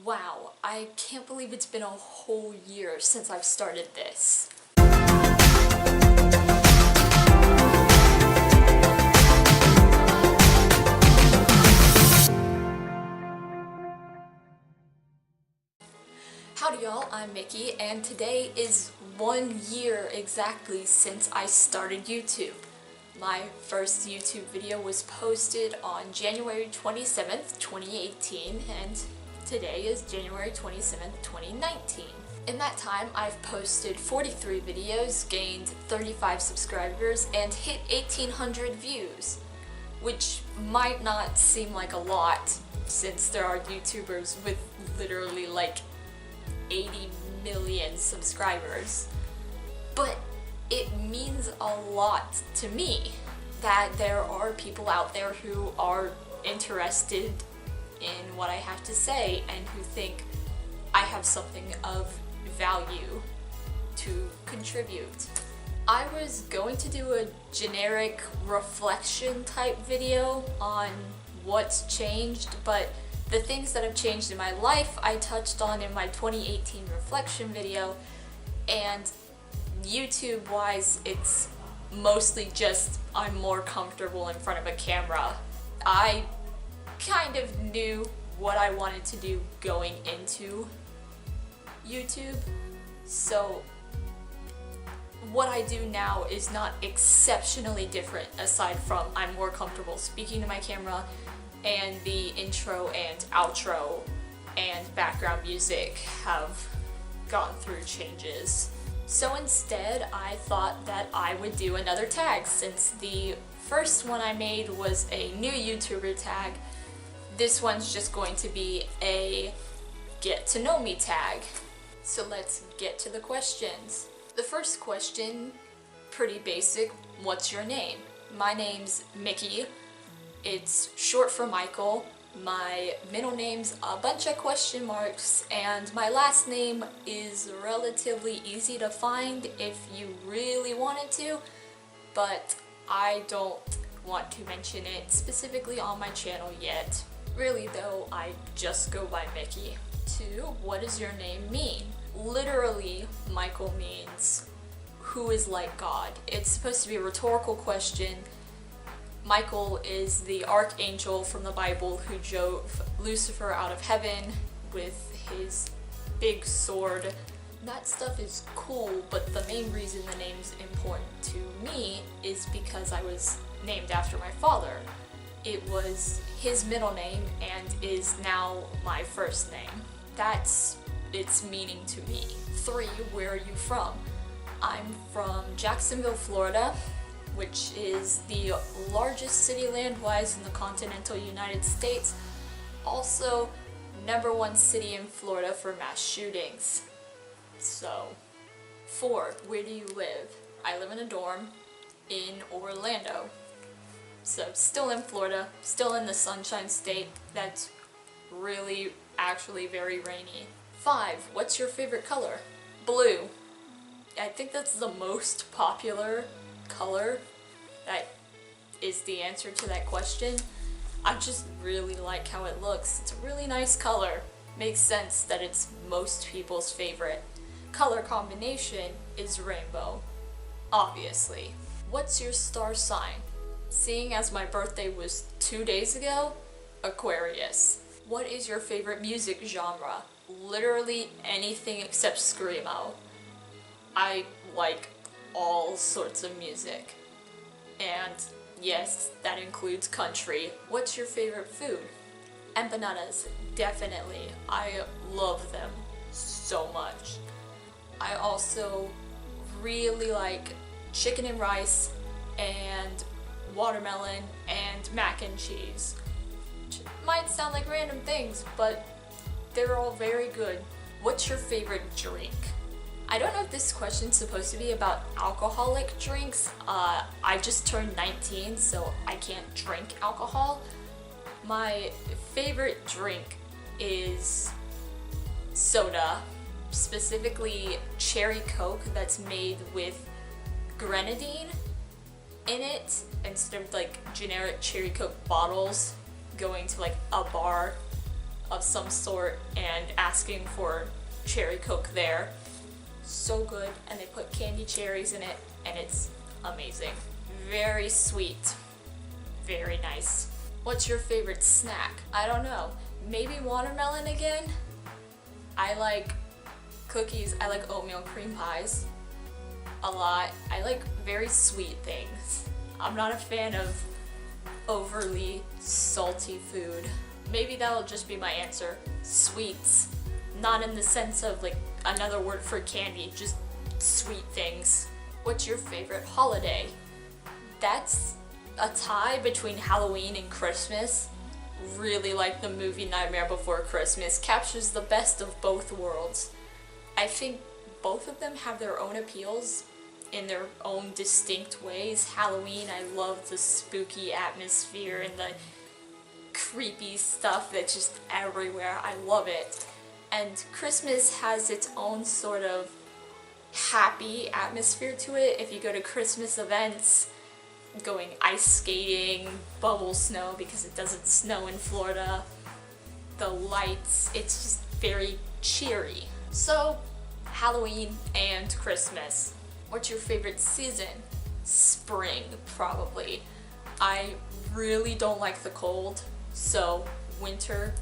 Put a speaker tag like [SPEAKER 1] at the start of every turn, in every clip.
[SPEAKER 1] Wow, I can't believe it's been a whole year since I've started this. Howdy y'all, I'm Mickey, and today is 1 year exactly since I started YouTube. My first YouTube video was posted on January 27th, 2018, and today is January 27th, 2019. In that time, I've posted 43 videos, gained 35 subscribers, and hit 1,800 views, which might not seem like a lot since there are YouTubers with literally like 80 million subscribers, but it means a lot to me that there are people out there who are interested in what I have to say and who think I have something of value to contribute. I was going to do a generic reflection type video on what's changed, but the things that have changed in my life I touched on in my 2018 reflection video, and YouTube wise it's mostly just I'm more comfortable in front of a camera. I kind of knew what I wanted to do going into YouTube, so what I do now is not exceptionally different aside from I'm more comfortable speaking to my camera, and the intro and outro and background music have gone through changes. So instead, I thought that I would do another tag since the first one I made was a new YouTuber tag. This one's just going to be a get to know me tag. So let's get to the questions. The first question, pretty basic, what's your name? My name's Mickey. It's short for Michael. My middle name's a bunch of question marks, and my last name is relatively easy to find if you really wanted to, but I don't want to mention it specifically on my channel yet. Really though, I just go by Mickey. 2. What does your name mean? Literally, Michael means who is like God. It's supposed to be a rhetorical question. Michael is the archangel from the Bible who drove Lucifer out of heaven with his big sword. That stuff is cool, but the main reason the name's important to me is because I was named after my father. It was his middle name and is now my first name. That's its meaning to me. 3. Where are you from? I'm from Jacksonville, Florida, which is the largest city land-wise in the continental United States. Also, #1 city in Florida for mass shootings. So, 4. Where do you live? I live in a dorm in Orlando. So, still in Florida, still in the Sunshine State. That's really, actually very rainy. 5. What's your favorite color? Blue. I think that's the most popular color. That is the answer to that question. I just really like how it looks. It's a really nice color. Makes sense that it's most people's favorite. Color combination is rainbow, obviously. What's your star sign? Seeing as my birthday was 2 days ago, Aquarius. What is your favorite music genre? Literally anything except screamo. I like all sorts of music. And yes, that includes country. What's your favorite food? Empanadas, definitely. I love them so much. I also really like chicken and rice and watermelon and mac and cheese. Which might sound like random things, but they're all very good. What's your favorite drink? I don't know if this question's supposed to be about alcoholic drinks. I just turned 19, so I can't drink alcohol. My favorite drink is soda, specifically cherry Coke that's made with grenadine in it instead of like generic cherry Coke bottles going to like a bar of some sort and asking for cherry Coke there. So good, and they put candy cherries in it, and it's amazing. Very sweet, very nice. What's your favorite snack? I don't know, maybe watermelon again? I like cookies, I like oatmeal cream pies a lot. I like very sweet things. I'm not a fan of overly salty food. Maybe that'll just be my answer. Sweets. Not in the sense of like another word for candy, just sweet things. What's your favorite holiday? That's a tie between Halloween and Christmas. Really like the movie Nightmare Before Christmas. Captures the best of both worlds. I think both of them have their own appeals in their own distinct ways. Halloween, I love the spooky atmosphere and the creepy stuff that's just everywhere. I love it. And Christmas has its own sort of happy atmosphere to it. If you go to Christmas events, going ice skating, bubble snow because it doesn't snow in Florida, the lights, it's just very cheery. So, Halloween and Christmas. What's your favorite season? Spring, probably. I really don't like the cold, so winter,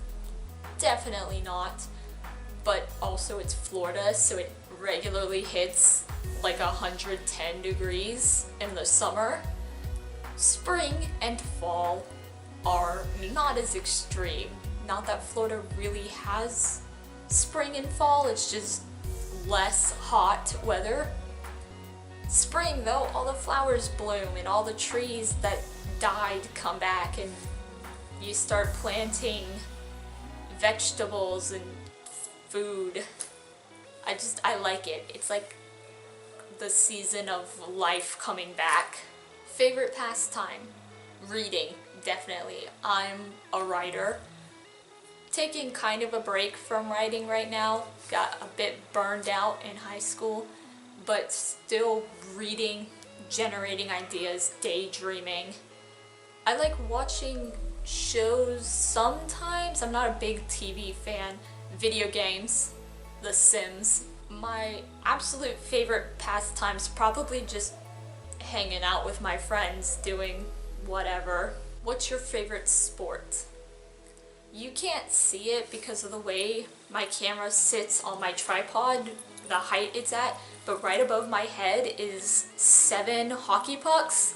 [SPEAKER 1] definitely not. But also it's Florida, so it regularly hits like 110 degrees in the summer. Spring and fall are not as extreme. Not that Florida really has spring and fall, it's just less hot weather. Spring though, all the flowers bloom and all the trees that died come back and you start planting vegetables and food. I like it. It's like the season of life coming back. Favorite pastime? Reading, definitely. I'm a writer. Taking kind of a break from writing right now. Got a bit burned out in high school, but still reading, generating ideas, daydreaming. I like watching shows sometimes. I'm not a big TV fan. Video games, The Sims. My absolute favorite pastime's probably just hanging out with my friends, doing whatever. What's your favorite sport? You can't see it because of the way my camera sits on my tripod, the height it's at, but right above my head is 7 hockey pucks,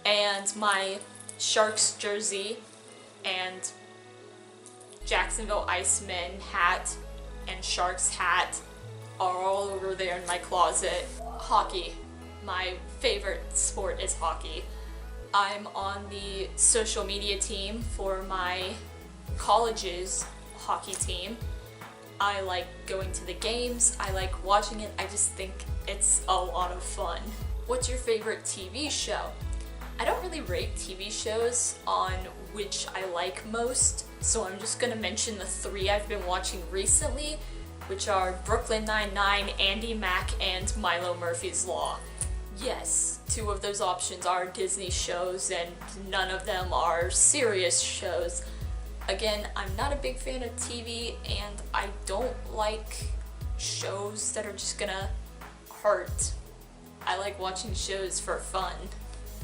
[SPEAKER 1] and my Sharks jersey and Jacksonville Icemen hat and Sharks hat are all over there in my closet. Hockey. My favorite sport is hockey. I'm on the social media team for my college's hockey team. I like going to the games, I like watching it, I just think it's a lot of fun. What's your favorite TV show? I don't really rate TV shows on which I like most, so I'm just gonna mention the 3 I've been watching recently, which are Brooklyn Nine-Nine, Andy Mack, and Milo Murphy's Law. Yes, 2 of those options are Disney shows, and none of them are serious shows. Again, I'm not a big fan of TV, and I don't like shows that are just gonna hurt. I like watching shows for fun.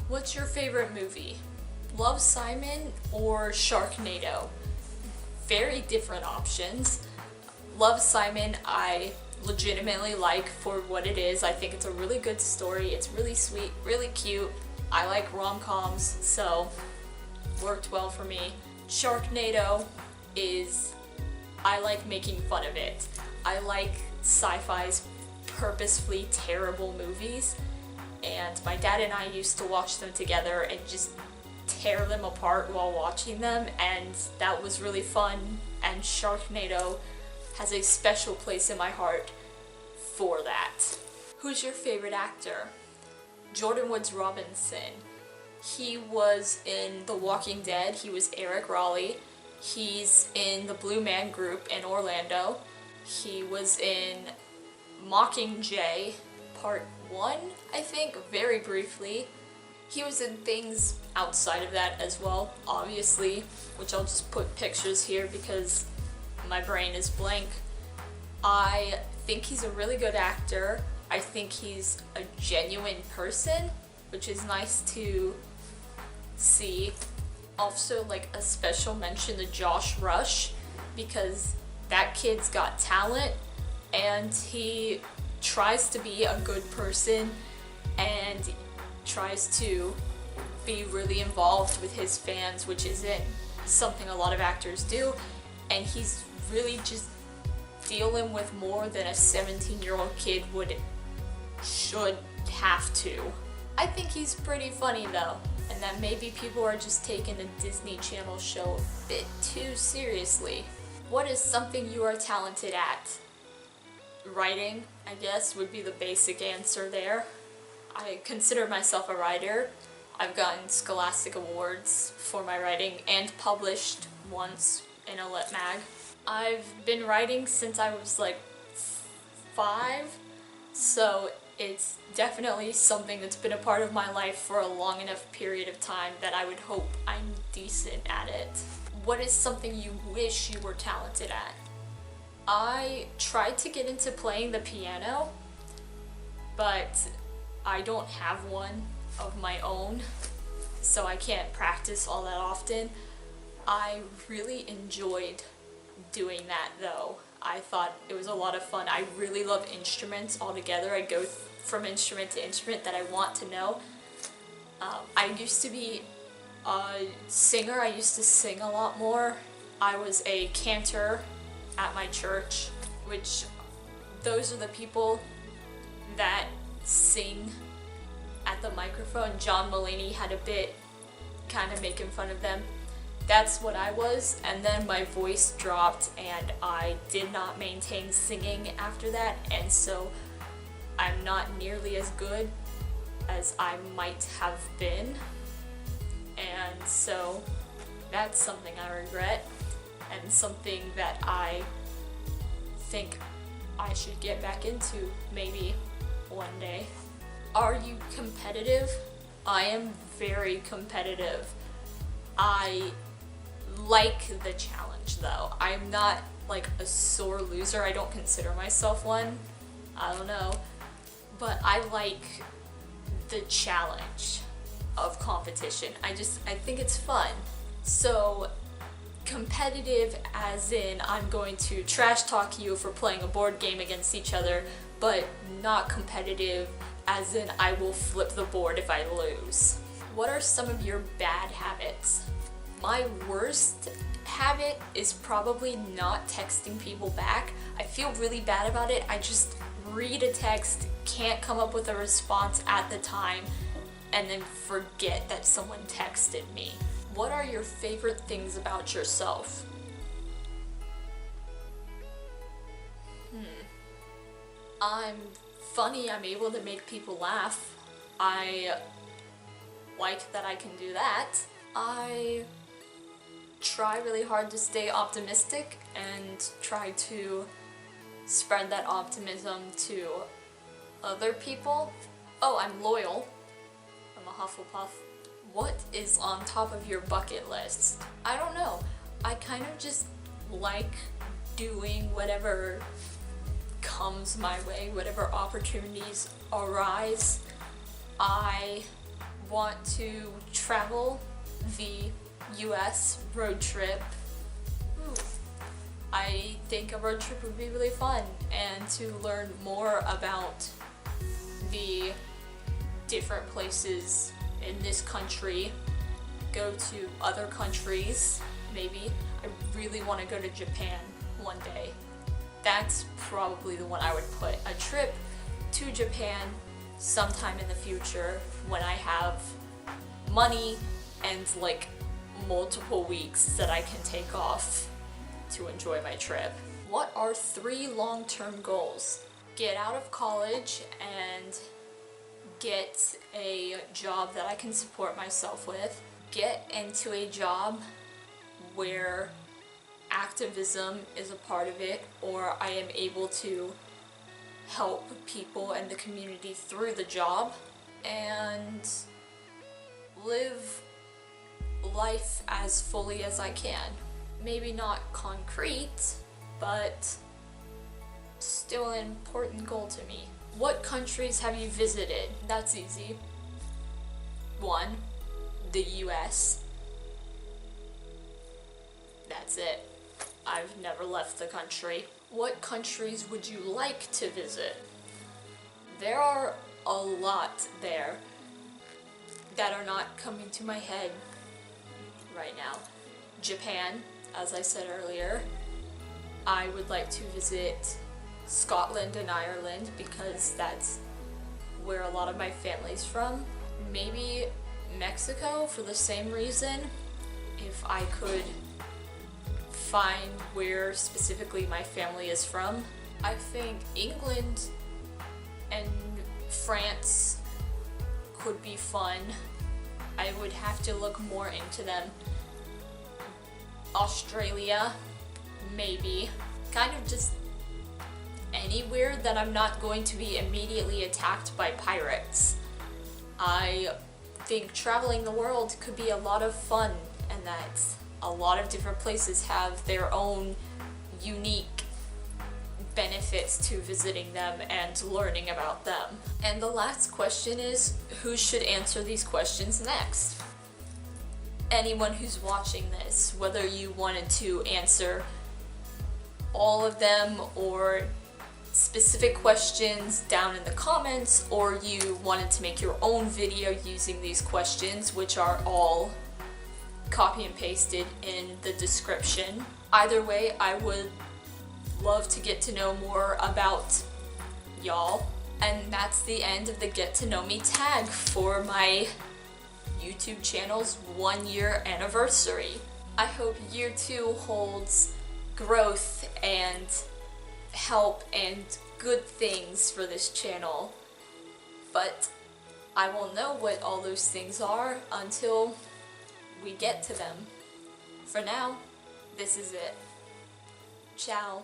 [SPEAKER 1] What's your favorite movie? Love, Simon or Sharknado? Very different options. Love, Simon I legitimately like for what it is. I think it's a really good story. It's really sweet, really cute. I like rom-coms, so worked well for me. Sharknado is, I like making fun of it. I like sci-fi's purposefully terrible movies, and my dad and I used to watch them together and just tear them apart while watching them, and that was really fun, and Sharknado has a special place in my heart for that. Who's your favorite actor? Jordan Woods Robinson. He was in The Walking Dead. He was Eric Raleigh. He's in the Blue Man Group in Orlando. He was in Mockingjay Part 1, I think, very briefly. He was in things outside of that as well, obviously, which I'll just put pictures here because my brain is blank. I think he's a really good actor. I think he's a genuine person, which is nice to see. Also, like, a special mention to Josh Rush, because that kid's got talent and he tries to be a good person and tries to be really involved with his fans, which isn't something a lot of actors do, and he's really just dealing with more than a 17-year-old kid should have to. I think he's pretty funny though, and that maybe people are just taking the Disney Channel show a bit too seriously. What is something you are talented at? Writing, I guess, would be the basic answer there. I consider myself a writer. I've gotten Scholastic Awards for my writing and published once in a lit mag. I've been writing since I was like 5, so it's definitely something that's been a part of my life for a long enough period of time that I would hope I'm decent at it. What is something you wish you were talented at? I tried to get into playing the piano, but I don't have one of my own, so I can't practice all that often. I really enjoyed doing that though. I thought it was a lot of fun. I really love instruments altogether. I go from instrument to instrument that I want to know. I used to be a singer. I used to sing a lot more. I was a cantor at my church, which those are the people that sing at the microphone. John Mulaney had a bit kind of making fun of them. That's what I was, and then my voice dropped and I did not maintain singing after that, and so I'm not nearly as good as I might have been, and so that's something I regret and something that I think I should get back into maybe one day. Are you competitive? I am very competitive. I like the challenge though. I'm not like a sore loser. I don't consider myself one. I don't know. But I like the challenge of competition. I think it's fun. So competitive as in I'm going to trash talk you for playing a board game against each other, but not competitive as in I will flip the board if I lose. What are some of your bad habits? My worst habit is probably not texting people back. I feel really bad about it. I just read a text, can't come up with a response at the time, and then forget that someone texted me. What are your favorite things about yourself? I'm funny. I'm able to make people laugh. I like that I can do that. I try really hard to stay optimistic and try to spread that optimism to other people. Oh, I'm loyal. I'm a Hufflepuff. What is on top of your bucket list? I don't know. I kind of just like doing whatever comes my way, whatever opportunities arise. I want to travel the US road trip. I think a road trip would be really fun, and to learn more about the different places in this country, go to other countries, maybe. I really want to go to Japan one day. That's probably the one I would put. A trip to Japan sometime in the future when I have money and like multiple weeks that I can take off to enjoy my trip. What are 3 long-term goals? Get out of college and get a job that I can support myself with. Get into a job where activism is a part of it, or I am able to help people and the community through the job. And live life as fully as I can. Maybe not concrete, but still an important goal to me. What countries have you visited? That's easy. 1. The US. That's it. I've never left the country. What countries would you like to visit? There are a lot there that are not coming to my head right now. Japan, as I said earlier. I would like to visit Scotland and Ireland because that's where a lot of my family's from. Maybe Mexico for the same reason. If I could find where specifically my family is from. I think England and France could be fun. I would have to look more into them. Australia, maybe. Kind of just anywhere that I'm not going to be immediately attacked by pirates. I think traveling the world could be a lot of fun, and that a lot of different places have their own unique benefits to visiting them and learning about them. And the last question is, who should answer these questions next? Anyone who's watching this, whether you wanted to answer all of them or specific questions down in the comments, or you wanted to make your own video using these questions, which are all copy and pasted in the description. Either way, I would love to get to know more about y'all. And that's the end of the Get to Know Me tag for my YouTube channel's 1-year anniversary. I hope year 2 holds growth and help and good things for this channel. But I won't know what all those things are until we get to them. For now, this is it. Ciao.